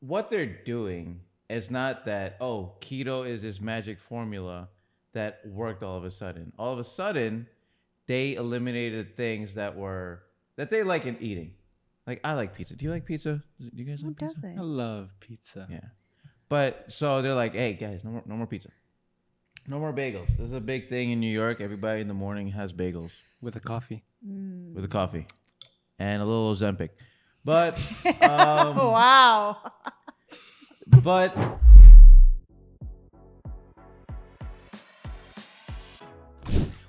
what they're doing is not that, oh, keto is this magic formula that worked all of a sudden. All of a sudden, they eliminated things that they like in eating. Like, I like pizza. Do you like pizza? Do you guys Who like pizza? doesn't? I love pizza. Yeah. But so they're like, hey, guys, no more pizza. No more bagels. This is a big thing in New York. Everybody in the morning has bagels With a coffee. with a coffee and a little Ozempic. But, Wow. but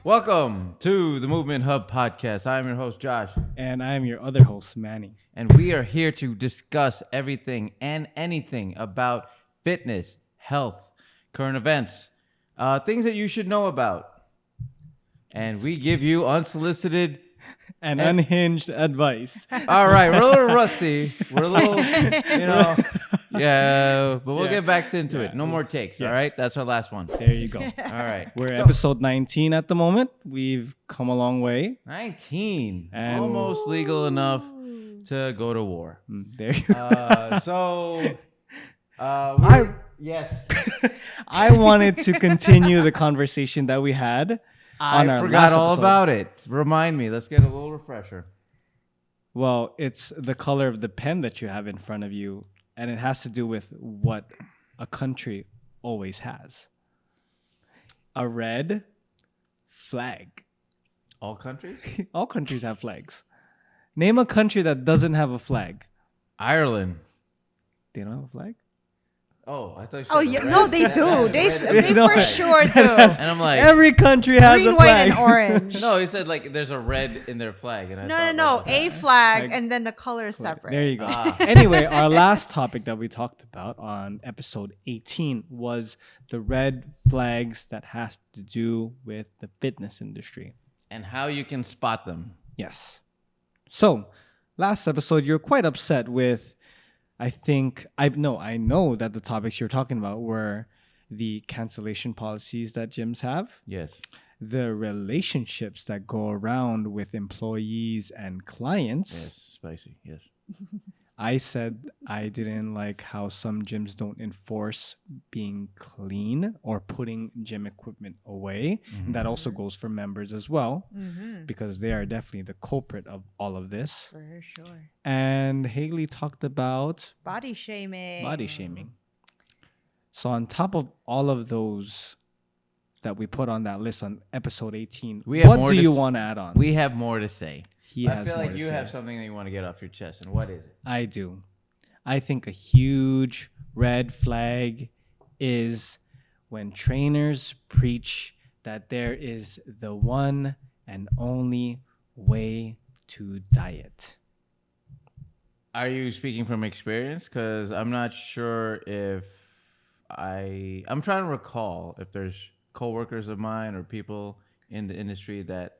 welcome to the Movement Hub podcast. I'm your host, Josh, And I am your other host, Manny. and we are here to discuss everything and anything about fitness, health, current events, things that you should know about. And we give you unsolicited. And unhinged advice. All right, we're a little rusty. We're a little, yeah, but we'll Yeah. get back into Yeah. it. No more takes, all Yes. right? That's our last one. There you go. All right. We're So, episode 19 at the moment. We've come a long way. 19. And- Almost legal enough to go to war. There you go. Yes. I wanted to continue the conversation that we had. on I our forgot last all episode. about it. Remind me. Let's get a little refresher. Well, it's the color of the pen that you have in front of you, and it has to do with what a country always has. A red flag. All countries? All countries have flags. Name a country that doesn't have a flag. Ireland. They don't have a flag? Oh, I thought you said Oh, the yeah. red- No, they that- do. that They, red- they No. for sure do. And I'm like, Every country has Green, a white, flag. and orange. no, he said like there's a red in their flag. And I No, thought, no. like, A okay. flag, Flag. and then the color is separate. There you go. Ah. Anyway, our last topic that we talked about on episode 18 was the red flags that has to do with the fitness industry. And how you can spot them. Yes. So, last episode, you're quite upset with, I know that the topics you're talking about were the cancellation policies that gyms have, Yes. the relationships that go around with employees and clients. Yes. Spicy. Yes. I said I didn't like how some gyms don't enforce being clean or putting gym equipment away. And that also goes for members as well, Mm-hmm. because they are definitely the culprit of all of this. For sure. And Haley talked about Body shaming. body shaming. So on top of all of those that we put on that list on episode 18, We have what more do to you s- want to add on? We have more to say. He I has feel more like to you say. have something that you want to get off your chest. And what is it? I do. I think a huge red flag is when trainers preach that there is the one and only way to diet. Are you speaking from experience? Because I'm not sure if I'm trying to recall if there's coworkers of mine or people in the industry that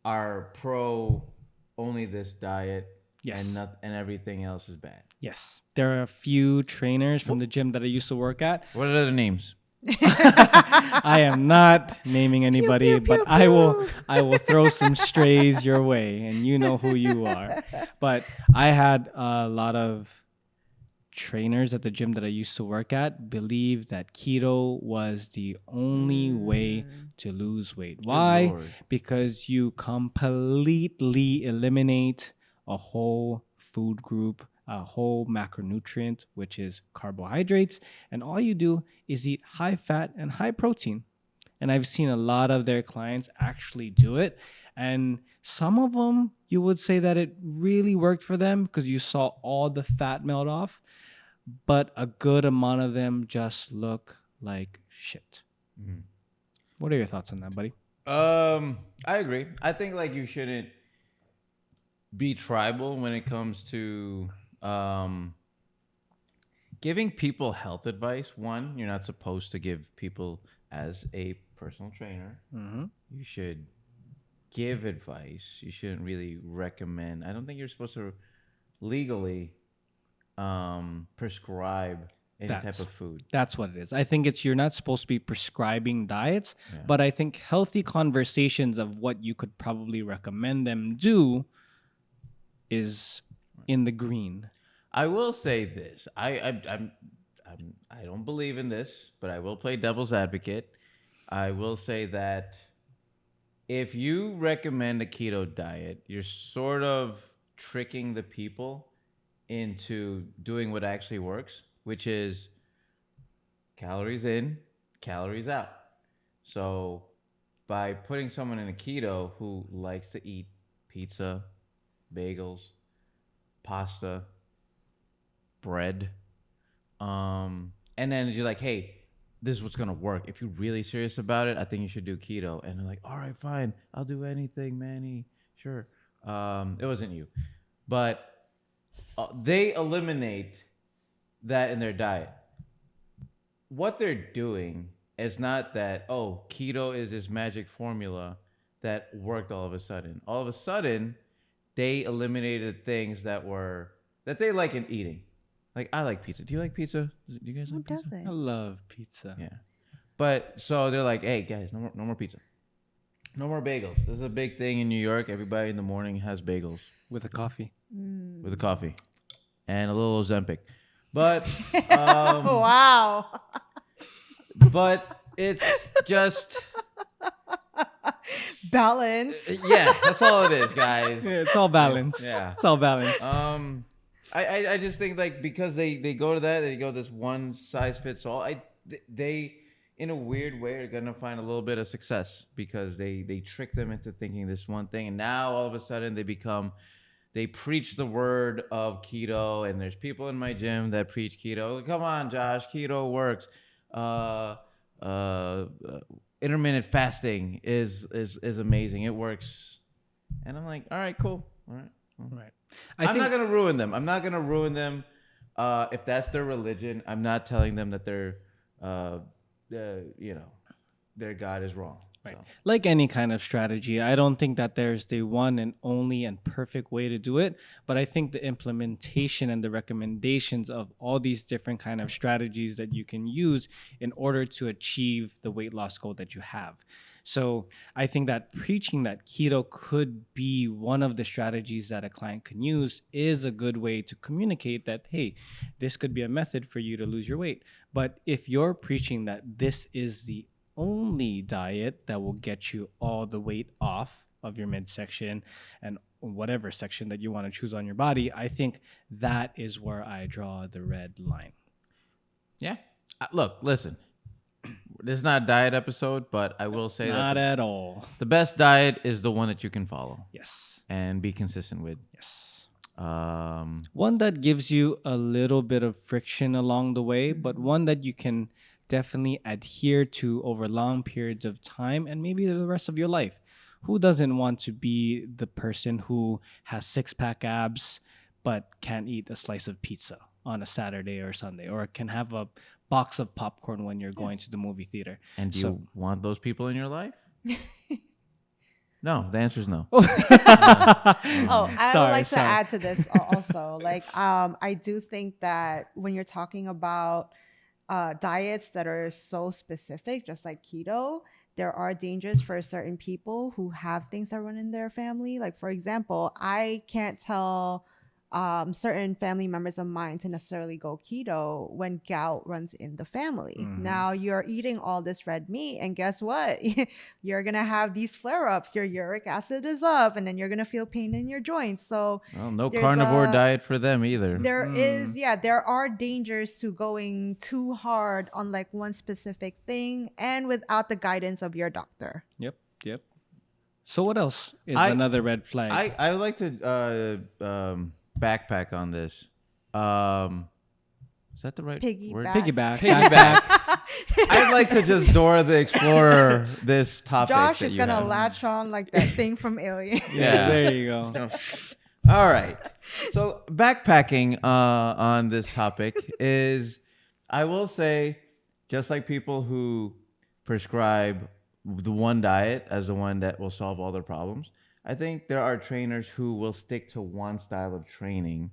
are pro only this diet Yes. and everything else is bad. Yes. There are a few trainers from the gym that I used to work at. What are the names? I am not naming anybody, pew, but pew, I will throw some strays your way, and you know who you are. But I had a lot of trainers at the gym that I used to work at believe that keto was the only way to lose weight. Why? Lord. Because you completely eliminate a whole food group, a whole macronutrient, which is carbohydrates, and all you do is eat high fat and high protein. And I've seen a lot of their clients actually do it, and some of them you would say that it really worked for them because you saw all the fat melt off, but a good amount of them just look like shit. Mhm. What are your thoughts on that, buddy? I agree. I think like you shouldn't be tribal when it comes to giving people health advice. One, you're not supposed to give people as a personal trainer. Mm-hmm. You should give advice. You shouldn't really recommend. I don't think you're supposed to legally prescribe any That's- type of food. That's what it is. I think you're not supposed to be prescribing diets, Yeah. but I think healthy conversations of what you could probably recommend them do is in the green. I will say this. I don't believe in this, but I will play devil's advocate. I will say that if you recommend a keto diet, you're sort of tricking the people into doing what actually works, which is calories in, calories out. So by putting someone in a keto who likes to eat pizza, bagels, pasta, bread, and then you're like, hey, this is what's gonna work. If you're really serious about it, I think you should do keto. And they're like, all right, fine, I'll do anything, Manny. Sure. It wasn't you, but they eliminate that in their diet. What they're doing is not that, oh, keto is this magic formula that worked all of a sudden. All of a sudden, they eliminated things that they like in eating. Like, I like pizza. Do you like pizza? Do you guys Who like pizza? I doesn't? love pizza. Yeah. But so they're like, hey guys, no more pizza. No more bagels. This is a big thing in New York. Everybody in the morning has bagels With a coffee. with a coffee and a little Ozempic. But Wow. but it's just Balance. yeah, that's all it is, guys. Yeah, it's all balance. Yeah. It's all balance. I just think like because they go to that, they go this one size fits all. They in a weird way are gonna find a little bit of success because they trick them into thinking this one thing, and now all of a sudden they preach the word of keto, and there's people in my gym that preach keto. Come on, Josh, keto works. Uh, uh, Intermittent fasting is amazing. It works, and I'm like, all right, cool, all right. Right. I'm not gonna ruin them. I'm not gonna ruin them. If that's their religion, I'm not telling them that their God is wrong. Right. So. Like any kind of strategy, I don't think that there's the one and only and perfect way to do it, but I think the implementation and the recommendations of all these different kind of strategies that you can use in order to achieve the weight loss goal that you have. So I think that preaching that keto could be one of the strategies that a client can use is a good way to communicate that, hey, this could be a method for you to lose your weight. But if you're preaching that this is the only diet that will get you all the weight off of your midsection and whatever section that you want to choose on your body, I think that is where I draw the red line. Yeah. Look, listen. This is not a diet episode, but I will say Not that at all. the best diet is the one that you can follow Yes. and be consistent with. Yes. One that gives you a little bit of friction along the way, but one that you can definitely adhere to over long periods of time and maybe the rest of your life. Who doesn't want to be the person who has six-pack abs but can't eat a slice of pizza on a Saturday or Sunday, or can have a box of popcorn when you're going to the movie theater? And do you want those people in your life? No, the answer is no. Oh, I would like to add to this also. Like, I do think that when you're talking about diets that are so specific, just like keto, there are dangers for certain people who have things that run in their family. Like, for example, I can't tell certain family members of mine to necessarily go keto when gout runs in the family. Mhm. Now you're eating all this red meat, and guess what? You're gonna have these flare-ups. Your uric acid is up, and then you're gonna feel pain in your joints. So Well, no there's carnivore a- diet for them either. there are dangers to going too hard on like one specific thing and without the guidance of your doctor. Yep. So what else is I- another red flag? I would like to backpack on this. Is that the right word? Piggyback. Piggyback. I'd like to just Dora the Explorer this topic. Josh that is you gonna have. latch on like that thing from Alien. Yeah, there you go. All right. So backpacking on this topic is, I will say, just like people who prescribe the one diet as the one that will solve all their problems, I think there are trainers who will stick to one style of training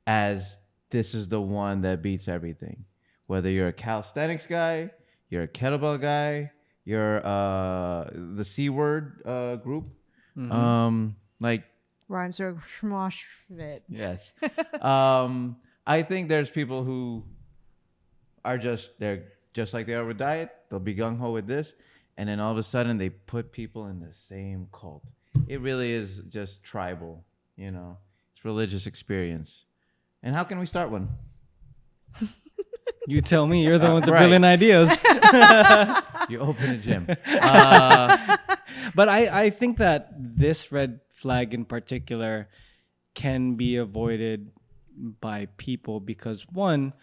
as this is the one that beats everything. Whether you're a calisthenics guy, you're a kettlebell guy, you're the C word group, like Rhymes are schmosh fit. yes. I think there's people who are they're just like they are with diet. They'll be gung ho with this, and then all of a sudden they put people in the same cult. It really is just tribal, you know. It's religious experience. And how can we start one? You tell me. You're the one with the brilliant ideas. You open a gym. But I think that this red flag in particular can be avoided by people because, one,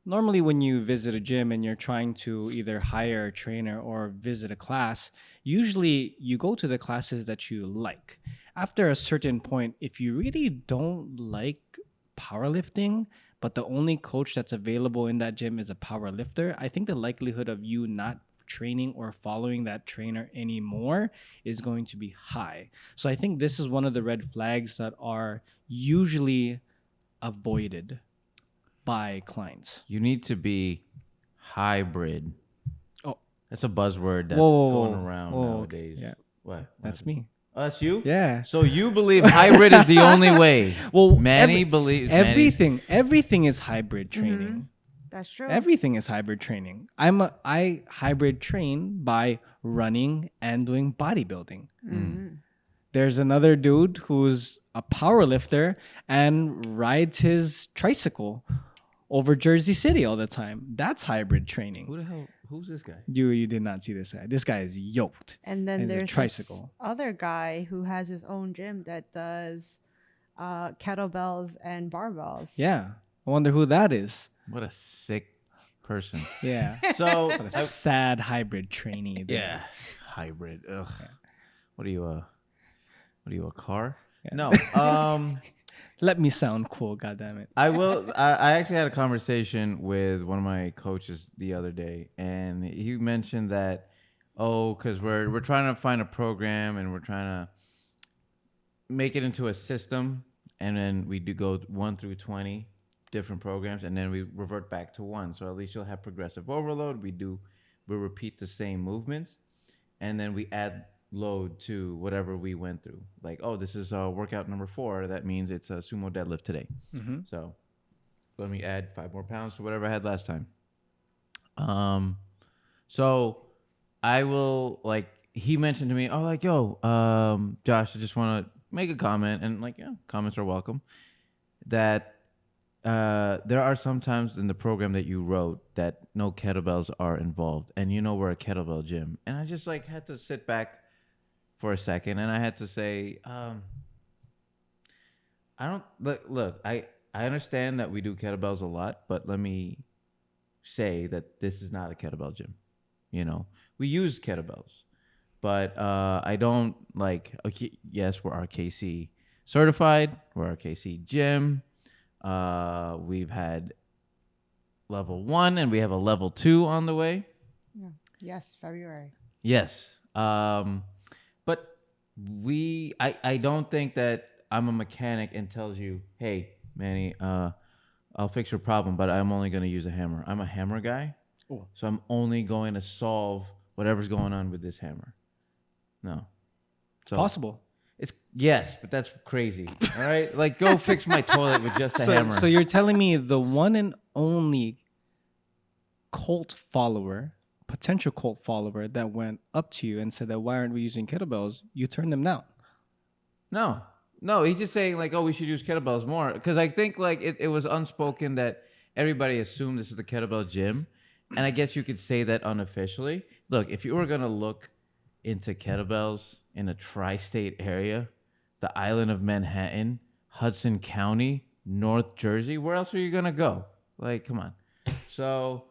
normally when you visit a gym and you're trying to either hire a trainer or visit a class, usually you go to the classes that you like. After a certain point, if you really don't like powerlifting, but the only coach that's available in that gym is a power lifter, I think the likelihood of you not training or following that trainer anymore is going to be high. So I think this is one of the red flags that are usually avoided by clients. You need to be hybrid. Oh, that's a buzzword that's going around nowadays. Yeah, What? That's me. Oh, that's you? Yeah. So you believe hybrid is the only way? Well, Manny believes everything is hybrid training. Mm-hmm. That's true. Everything is hybrid training. I hybrid train by running and doing bodybuilding. Mm-hmm. There's another dude who's a power lifter and rides his tricycle over Jersey City all the time. That's hybrid training. Who the hell? Who's this guy? You did not see this guy. This guy is yoked. And then there's a tricycle. This other guy who has his own gym that does kettlebells and barbells. Yeah. I wonder who that is. What a sick person. Yeah. So What a sad hybrid trainee. There. yeah, hybrid. Ugh. What are you a car? Yeah. No. Let me sound cool, goddammit. I actually had a conversation with one of my coaches the other day, and he mentioned that, because we're trying to find a program and we're trying to make it into a system, and then we do go 1 through 20 different programs, and then we revert back to 1. So at least you'll have progressive overload. We repeat the same movements, and then we add load to whatever we went through. Like, this is workout number 4. That means it's a sumo deadlift today. Mm-hmm. So let me add 5 more pounds to whatever I had last time. So I will, like, he mentioned to me, Josh, I just want to make a comment, and comments are welcome, that there are some times in the program that you wrote that no kettlebells are involved, and we're a kettlebell gym. And I just had to sit back for a second, and I had to say, I don't look. I understand that we do kettlebells a lot, but let me say that this is not a kettlebell gym. We use kettlebells, but I don't yes, we're RKC certified. We're RKC gym. We've had level 1, and we have a level 2 on the way. Yeah. Yes, February. Yes. But I don't think that I'm a mechanic and tells you, hey, Manny, I'll fix your problem, but I'm only going to use a hammer. I'm a hammer guy. Ooh. So I'm only going to solve whatever's going on with this hammer. No. So Possible. Yes, but that's crazy. All right? Go fix my toilet with just a hammer. So you're telling me the one and only potential cult follower that went up to you and said that why aren't we using kettlebells, you turned them down? No, he's just saying we should use kettlebells more, because I think it was unspoken that everybody assumed this is the kettlebell gym, and I guess you could say that unofficially. Look, if you were gonna look into kettlebells in a tri-state area, the island of Manhattan, Hudson County, North Jersey, where else are you gonna go? Come on. So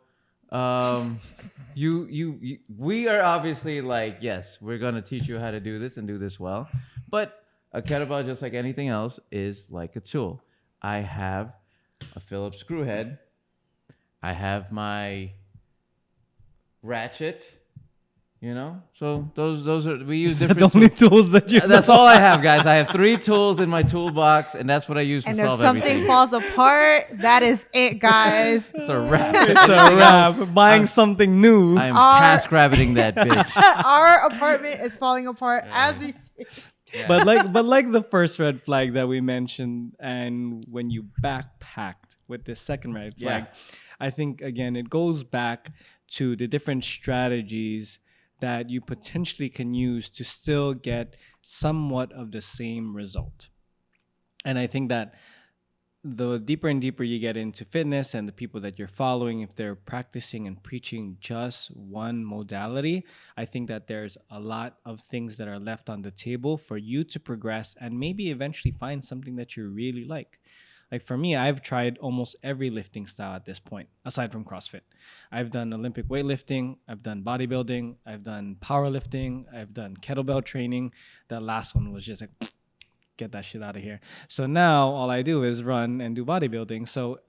we are obviously yes, we're gonna teach you how to do this and do this well, but a kettlebell, just like anything else, is like a tool. I have a Phillips screw head. I have my ratchet. So those are, we use different the only tools that you That's all I have, guys. I have 3 tools in my toolbox, and that's what I use to solve everything. And if something falls apart, that is it, guys. It's a wrap. It's a wrap. Buying something new. I am task-rabbiting that bitch. Our apartment is falling apart as we speak. Yeah. But like the first red flag that we mentioned, and when you backpacked with this second red flag. I think, again, it goes back to the different strategies that you potentially can use to still get somewhat of the same result. And I think that the deeper and deeper you get into fitness and the people that you're following, if they're practicing and preaching just one modality, I think that there's a lot of things that are left on the table for you to progress and maybe eventually find something that you really like. Like for me, I've tried almost every lifting style at this point, aside from CrossFit. I've done Olympic weightlifting, I've done bodybuilding, I've done powerlifting, I've done kettlebell training. That last one was just like, get that shit out of here. So now all I do is run and do bodybuilding. So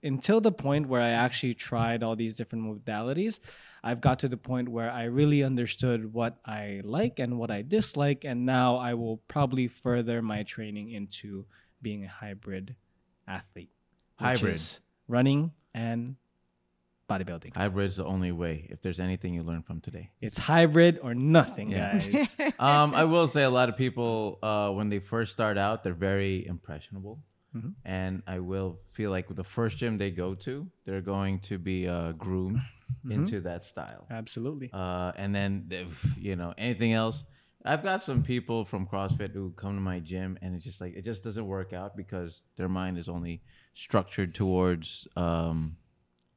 until the point where I actually tried all these different modalities, I've got to the point where I really understood what I like and what I dislike. And now I will probably further my training into being a hybrid athlete. Hybrid. Which is running and bodybuilding. Hybrid's the only way. If there's anything you learn from today, it's hybrid or nothing, guys. I will say a lot of people when they first start out, they're very impressionable, and I will feel like with the first gym they go to, they're going to be groomed into that style. Absolutely. And then anything else. I've got some people from CrossFit who come to my gym, and it's just like it just doesn't work out because their mind is only structured towards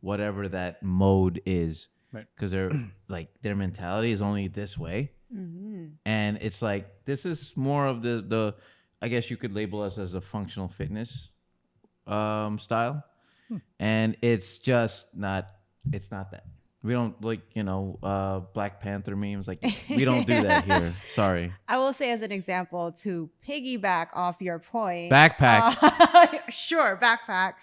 whatever that mode is, right? Because they're like their mentality is only this way, and it's like this is more of the I guess you could label us as a functional fitness style, and it's just not. It's not that. We don't like Black Panther memes. Like we don't do that here. Sorry. I will say as an example to piggyback off your point. Backpack. Sure, backpack.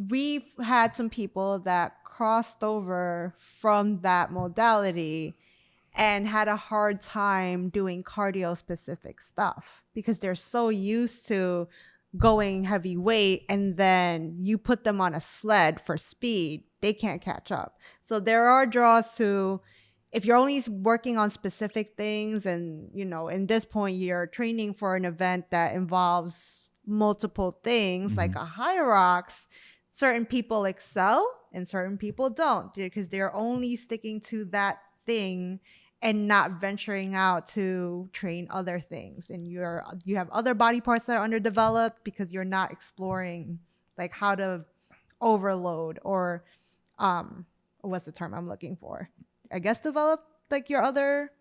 We've had some people that crossed over from that modality and had a hard time doing cardio specific stuff because they're so used to going heavy weight, and then you put them on a sled for speed, they can't catch up. So there are draws to, if you're only working on specific things and, in this point you're training for an event that involves multiple things, like a high rocks, certain people excel and certain people don't because they're only sticking to that thing and not venturing out to train other things. And you have other body parts that are underdeveloped because you're not exploring like how to overload or what's the term I'm looking for? I guess develop like your other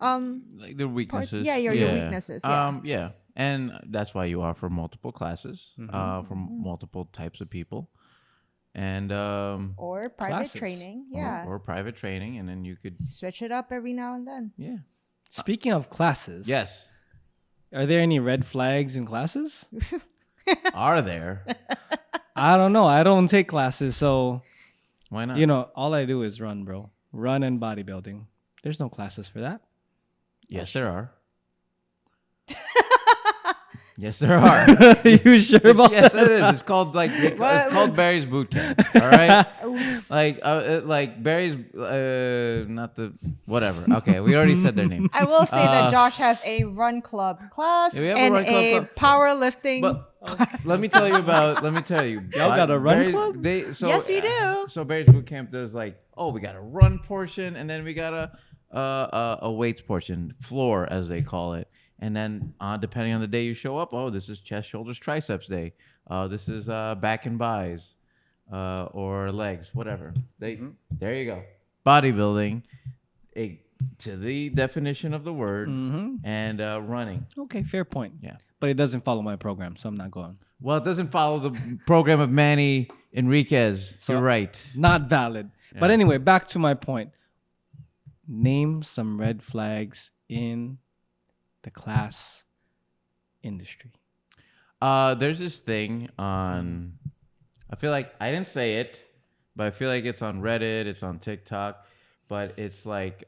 like the weaknesses. Your weaknesses. Yeah. And that's why you offer multiple classes from multiple types of people. And or private classes. Training, or private training, and then you could switch it up every now and then. Yeah. Speaking of classes, yes, are there any red flags in classes? Are there? I don't know. I don't take classes, so why not? All I do is run, bro. Run and bodybuilding. There's no classes for that. Yes, there are. Yes, there are. You sure about yes, it is. It's called it's called Barry's Boot Camp. All right, like Barry's, not the whatever. Okay, we already said their name. I will say that Josh has a run club class and a powerlifting. But let me tell you. Y'all got a run club? Yes, we do. So Barry's Boot Camp does we got a run portion, and then we got a weights portion, floor as they call it. And then depending on the day you show up, this is chest, shoulders, triceps day. This is back and buys or legs, whatever. There you go. Bodybuilding, to the definition of the word, and running. Okay, fair point. Yeah. But it doesn't follow my program, so I'm not going. Well, it doesn't follow the program of Manny Enriquez. So you're right. Not valid. Yeah. But anyway, back to my point. Name some red flags in the class industry. There's this thing on, I feel like I didn't say it, but I feel like it's on Reddit, it's on TikTok, but it's like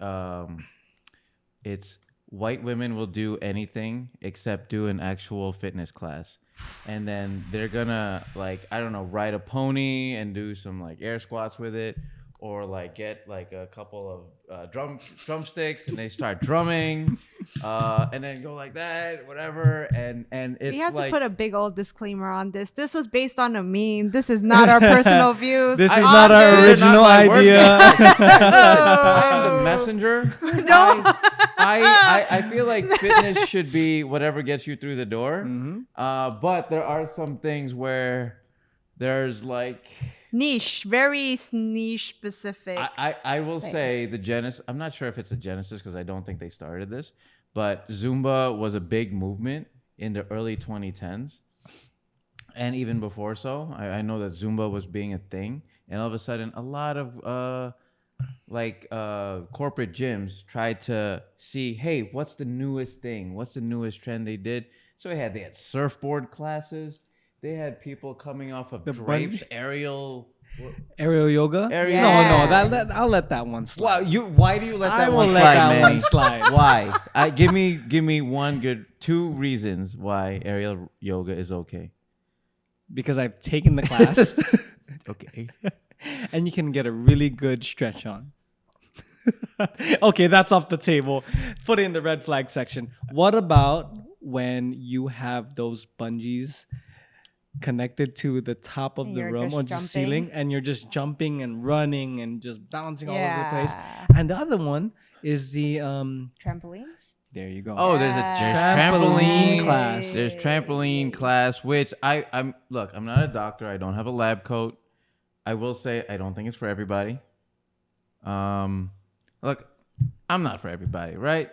it's white women will do anything except do an actual fitness class. And then they're gonna ride a pony and do some air squats with it, or like get like a couple of drumsticks and they start drumming, and then go like that, whatever, and it's We have like, to put a big old disclaimer on this. This was based on a meme. This is not our personal views. This is on not our this. original not my words, idea. guys. Listen, I am the messenger. Don't. I feel like fitness should be whatever gets you through the door. But there are some things where there's like Niche, very niche specific. I will say the genesis. I'm not sure if it's a genesis because I don't think they started this, but Zumba was a big movement in the early 2010s, and even before so. I know that Zumba was being a thing, and all of a sudden, a lot of corporate gyms tried to see, hey, what's the newest thing? What's the newest trend they did? So they had surfboard classes. They had people coming off of drapes, aerial yoga. Yeah. No, I'll let that one slide. Wow, why do you let that I one will slide, let that Manny? one slide. Why? Give me two reasons why aerial yoga is okay. Because I've taken the class. Okay. And you can get a really good stretch on. Okay, that's off the table. Put it in the red flag section. What about when you have those bungees connected to the top of And the you're room just or the jumping. ceiling, and you're just jumping and running and just bouncing all over the place? Yeah. And the other one is the Trampolines? there you go. Oh, there's Trampoline trampoline class. There's trampoline class, which I'm not a doctor. I don't have a lab coat. I will say I don't think it's for everybody. Look, I'm not for everybody, right?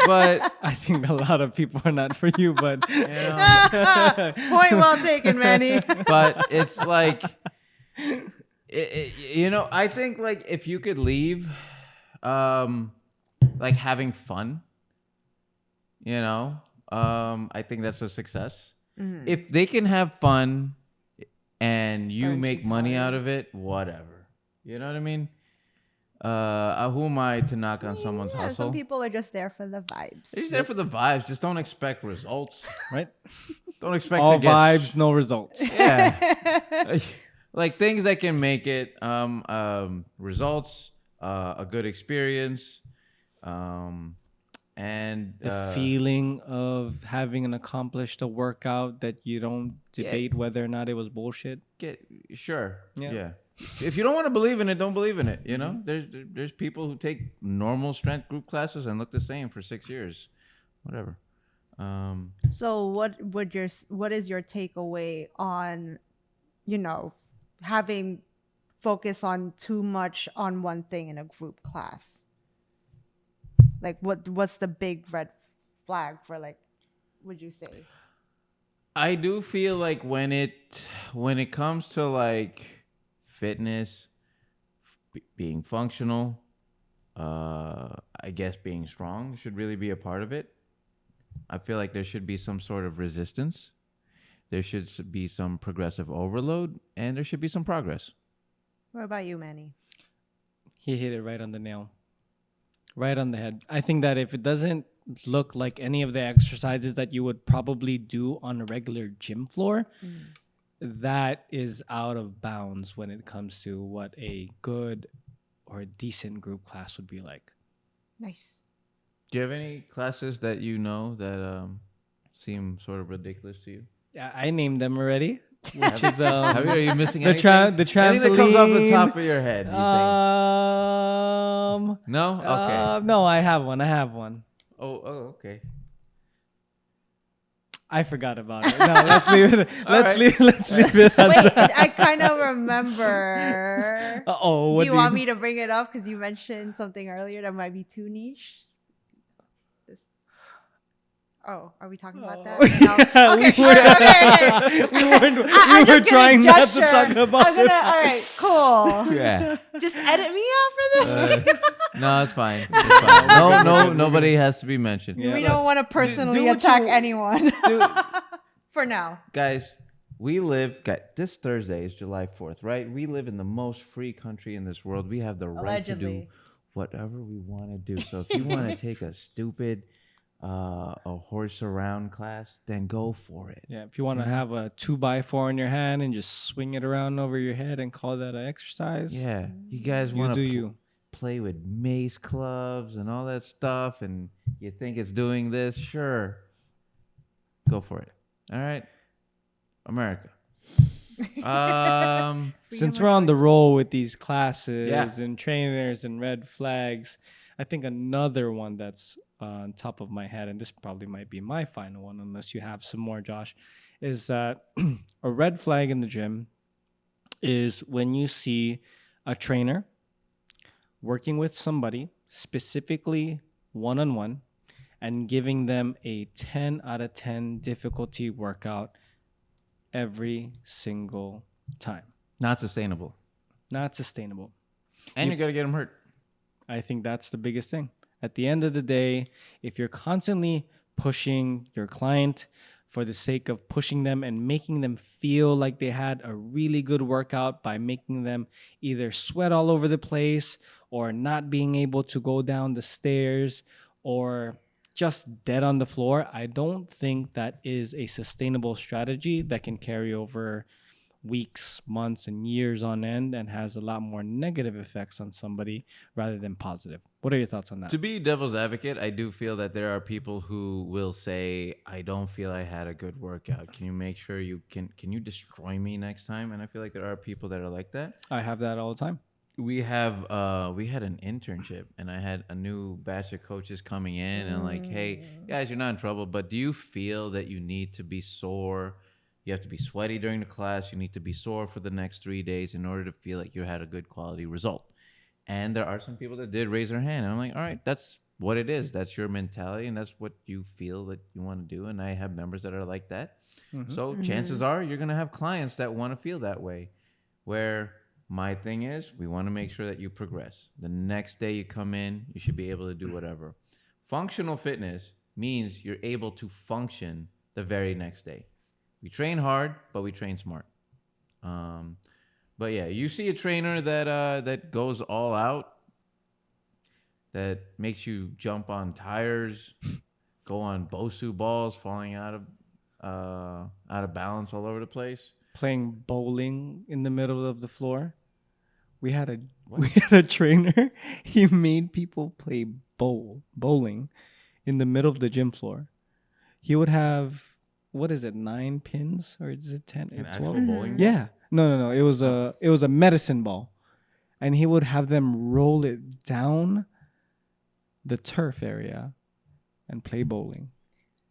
But I think a lot of people are not for you, but you know, Point well taken, Manny. but it's like, I think like if you could leave, like having fun, I think that's a success. Mhm. If they can have fun and you Earn make some money out of calories. it, whatever. You know what I mean? Who am I to knock on someone's Yeah, hustle? some people are just there for the vibes. They're just there for the vibes. Just don't expect results. right? Don't expect All to get vibes, no results. Yeah. Like things that can make it results, a good experience, and The feeling of having accomplished a workout that you don't debate whether or not it was bullshit. sure. Yeah. Yeah. If you don't want to believe in it, don't believe in it. There's people who take normal strength group classes and look the same for 6 years, whatever. So what is your takeaway on, having focus on too much on one thing in a group class? Like what's the big red flag for, like, would you say? I do feel like when it comes to like fitness, being functional, I guess being strong should really be a part of it. I feel like there should be some sort of resistance. There should be some progressive overload, and there should be some progress. What about you, Manny? He hit it right on the nail. Right on the head. I think that if it doesn't look like any of the exercises that you would probably do on a regular gym floor, that is out of bounds when it comes to what a good or a decent group class would be like. Nice. Do you have any classes that you know that seem sort of ridiculous to you? Yeah, I named them already. Which is Are you missing the anything? the trampoline. Anything that comes off the top of your head? You think? No? Okay. No, I have one. Oh, okay. I forgot about it. No, let's leave it. Let's leave it. Wait, I kind of remember. Oh, Do you want me to bring it up because you mentioned something earlier that might be too niche? Oh, are we talking about that? No. Okay, okay. We were trying not to talk about it. All right, cool. Yeah. Just edit me out for this. No, it's fine. It's fine. No, nobody has to be mentioned. Yeah. We don't want to personally what attack you- anyone. For now. Guys, this Thursday is July 4th, right? We live in the most free country in this world. We have the right to do Allegedly. whatever we want to do. So if you want to take a stupid a horse around class, then go for it. Yeah, if you want to have a 2x4 in your hand and just swing it around over your head and call that an exercise, Yeah, you guys you want do to you. play with mace clubs and all that stuff, and you think it's doing this? Sure, go for it. All right, America. Since of we're on the choices. roll with these classes Yeah. and trainers and red flags, I think another one that's on top of my head, and this probably might be my final one, unless you have some more, Josh, is that a red flag in the gym is when you see a trainer working with somebody, specifically one on one, and giving them a 10 out of 10 difficulty workout every single time. Not sustainable, Not sustainable. and You- you're gonna get them hurt. I think that's the biggest thing. At the end of the day, if you're constantly pushing your client for the sake of pushing them and making them feel like they had a really good workout by making them either sweat all over the place or not being able to go down the stairs or just dead on the floor, I don't think that is a sustainable strategy that can carry over weeks, months, and years on end and has a lot more negative effects on somebody rather than positive. What are your thoughts on that? To be devil's advocate, I do feel that there are people who will say, "I don't feel I had a good workout. Can you make sure you can you destroy me next time?" And I feel like there are people that are like that. I have that all the time. We had an internship, and I had a new batch of coaches coming in and like, "Hey, guys, you're not in trouble, but do you feel that you need to be sore? You have to be sweaty during the class. You need to be sore for the next 3 days in order to feel like you had a good quality result." And there are some people that did raise their hand. And I'm like, all right, that's what it is. That's your mentality, and that's what you feel that you want to do. And I have members that are like that. So chances are you're going to have clients that want to feel that way. Where my thing is, we want to make sure that you progress. The next day you come in, you should be able to do whatever. Functional fitness means you're able to function the very next day. We train hard, but we train smart. But yeah, you see a trainer that goes all out, that makes you jump on tires, go on Bosu balls, falling out of balance all over the place. Playing bowling in the middle of the floor. We had a trainer. He made people play bowling in the middle of the gym floor. He would have, what is it, 9 pins or is it 10 An or actual 12? bowling ball? Yeah. No. It was a medicine ball. And he would have them roll it down the turf area and play bowling.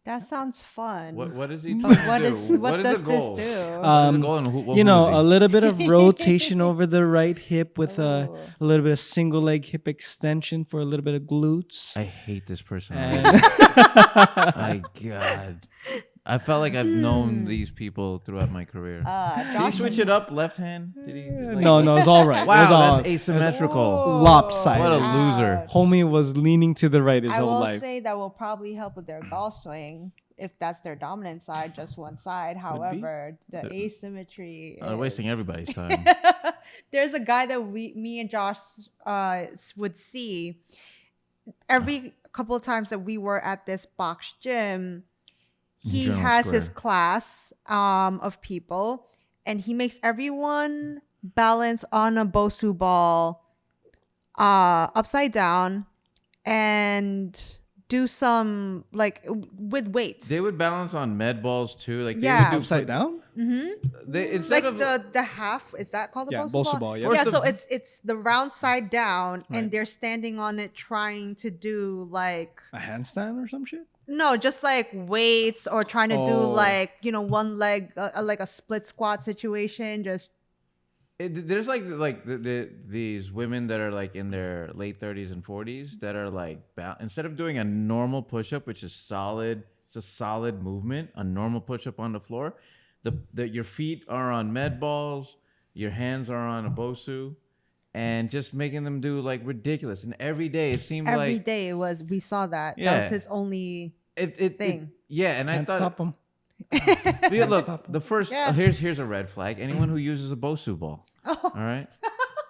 That sounds fun. What is he But trying to do? what is does the this goal? do? What is the goal and who You know, is he? a little bit of rotation over the right hip with Oh. a little bit of single leg hip extension for a little bit of glutes. I hate this person. And- My God. I felt like I've known these people throughout my career. Did he Josh switch it up left hand? Did he? no, it's all right. It was Wow, all that's asymmetrical. Whoa. lopsided. What a loser. Homie was leaning to the right his I whole will life. say that will probably help with their golf swing if that's their dominant side, just one side. However, the asymmetry is Wasting everybody's time. There's a guy that me and Josh would see every couple of times that we were at this box gym. He General has his Square. class of people, and he makes everyone balance on a Bosu ball upside down and do some like with weights. They would balance on med balls too. Like they Yeah. would do Upside down? instead like of the half, is that called a Yeah, Bosu Bosu ball? ball, yeah. Yeah, First so of- it's the round side down, Right. and they're standing on it trying to do like A handstand or some shit? no, just like weights or trying to do Oh. like one leg like a split squat situation. Just there's like these women that are like in their late 30s and 40s that are like instead of doing a normal push-up, which is solid, it's a solid movement, a normal push-up on the floor, your feet are on med balls, your hands are on a Bosu, and just making them do like ridiculous. And every day it seemed every like day we saw that. That Yeah. was his only it thing. yeah, and Can't I thought stop him. Yeah, look, stop 'em. the first Yeah. here's a red flag. Anyone who uses a Bosu ball. All right?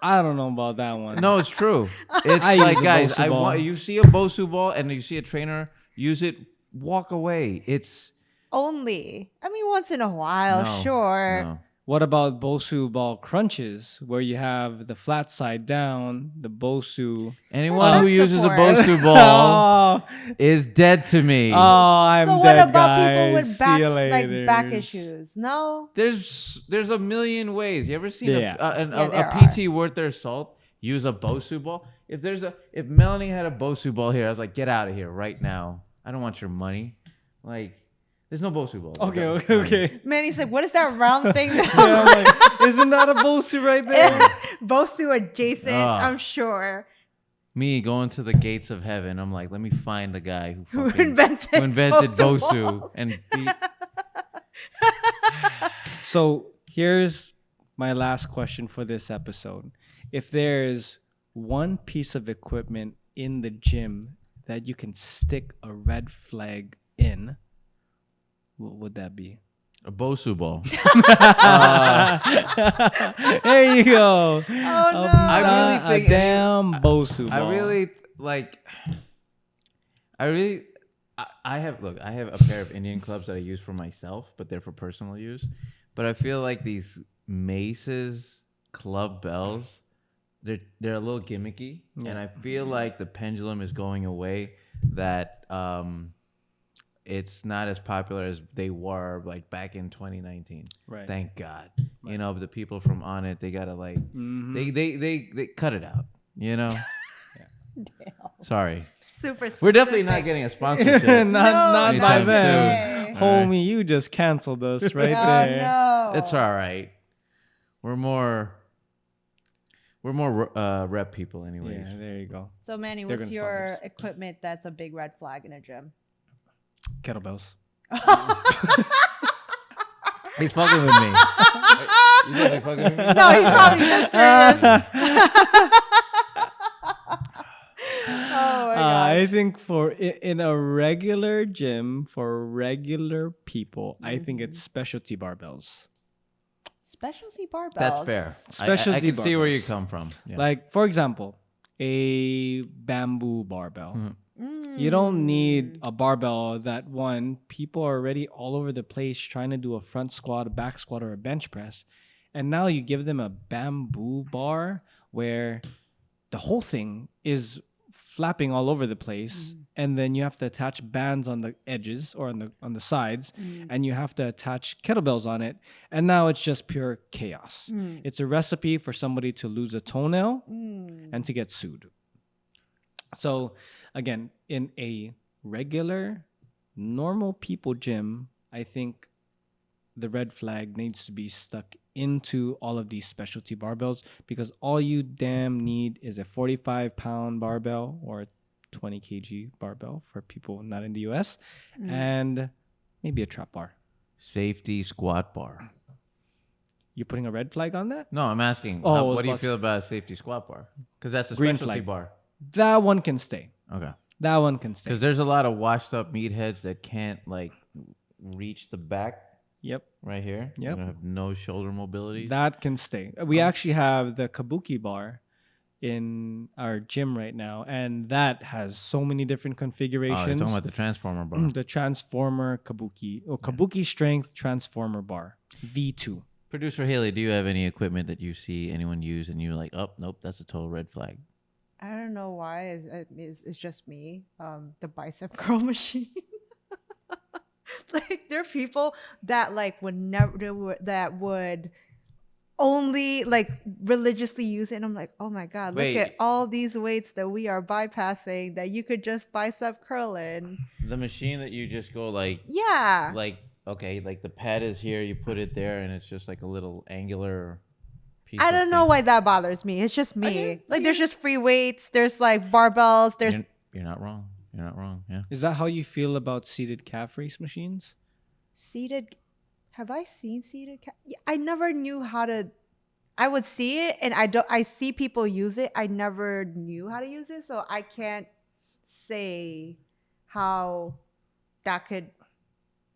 I don't know about that one. No, it's true. It's I like use a guys, Bosu ball. you see a Bosu ball and you see a trainer use it, walk away. It's only. I mean, once in a while, no, sure. no. What about Bosu ball crunches, where you have the flat side down, the Bosu? Anyone who That's uses a support. Bosu ball is dead to me. Oh, I'm So dead, what about guys. people with See you like back laters. issues? No. There's a million ways. You ever seen Yeah. a PT worth their salt use a Bosu ball? If Melanie had a Bosu ball here, I was like, get out of here right now. I don't want your money. Like, there's no Bosu ball. Okay. Manny's like, what is that round thing? Yeah, I'm like, isn't that a Bosu right there? Bosu adjacent, I'm sure. Me going to the gates of heaven. I'm like, let me find the guy who invented Bosu and So here's my last question for this episode. If there's one piece of equipment in the gym that you can stick a red flag in, what would that be? a Bosu ball. There you go. Oh no! I really think damn Bosu ball. I have a pair of Indian clubs that I use for myself, but they're for personal use. But I feel like these Mace's club bells, they're a little gimmicky, and I feel like the pendulum is going away. That it's not as popular as they were like back in 2019. Right. Thank God. Right. You know, the people from On It, they gotta like they cut it out. You know. Damn. Sorry. Super specific. We're definitely not getting a sponsorship. not by anytime them. soon. Homie, you just canceled us right Oh there. no! It's all right. We're more rep people anyways. Yeah, there you go. So Manny, They're what's gonna your sponsor us. equipment that's a big red flag in a gym? Kettlebells. He's fucking with me. You think he's fucking with me? No, he's probably not serious. Oh my gosh. I think in a regular gym for regular people, I think it's specialty barbells. Specialty barbells. That's fair. Specialty I can see where you barbells. come from. Yeah. Like, for example, a bamboo barbell. Mhm. You don't need a barbell that people are already all over the place trying to do a front squat, a back squat, or a bench press. And now you give them a bamboo bar where the whole thing is flapping all over the place, and then you have to attach bands on the edges or on the sides, and you have to attach kettlebells on it, and now it's just pure chaos. It's a recipe for somebody to lose a toenail and to get sued. So again, in a regular, normal people gym, I think the red flag needs to be stuck into all of these specialty barbells, because all you damn need is a 45-pound barbell or a 20 kg barbell for people not in the US, and maybe a trap bar. Safety squat bar. You putting a red flag on that? No, I'm asking. Oh, What do you feel about a safety squat bar? Because that's a Green specialty flag. bar. That one can stay. Okay. That one can stay. Because there's a lot of washed up meatheads that can't like reach the back Yep. right here. Yep. They have no shoulder mobility. That can stay. We actually have the kabuki bar in our gym right now, and that has so many different Oh, you're configurations. talking about the transformer bar. The transformer kabuki, or kabuki strength transformer bar V2. Producer Haley, do you have any equipment that you see anyone use and you're like, oh, nope, that's a total red flag? I don't know why. It's just me. The bicep curl machine. Like, there are people that like would never that would only like religiously use it, and I'm like, oh my god, Wait. look at all these weights that we are bypassing that you could just bicep curl in. The machine that you just go like, Yeah. okay, like the pad is here, you put it there, and it's just like a little angular piece. I don't know why that bothers me. It's just me. Like, there's just free weights. There's like barbells. There's You're not wrong. You're not wrong. Yeah. Is that how you feel about seated calf raise machines? seated. Have I seen seated? I never knew how to. I would see it, and I see people use it. I never knew how to use it, so I can't say how that could.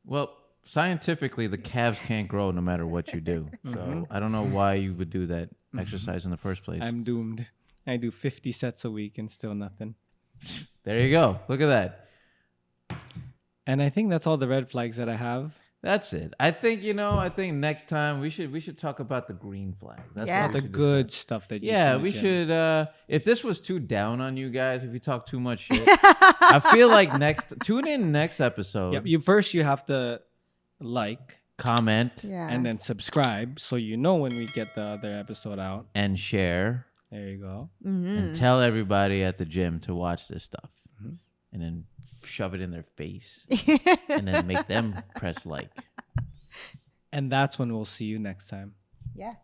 Well, scientifically, the calves can't grow no matter what you do. So I don't know why you would do that exercise in the first place. I'm doomed. I do 50 sets a week and still nothing. There you go. Look at that. And I think that's all the red flags that I have. That's it. I think next time we should talk about the green flag. That's Yeah. what we The should good discuss. stuff that you Yeah, see in the we gym. should. If this was too down on you guys, if you talk too much shit, I feel like tune in next episode. Yep. You have to like, comment, Yeah. and then subscribe so you know when we get the other episode out. and share, There you go. and tell everybody at the gym to watch this stuff, Mhm. and then shove it in their face, and then make them press like. And that's when we'll see you next time. Yeah.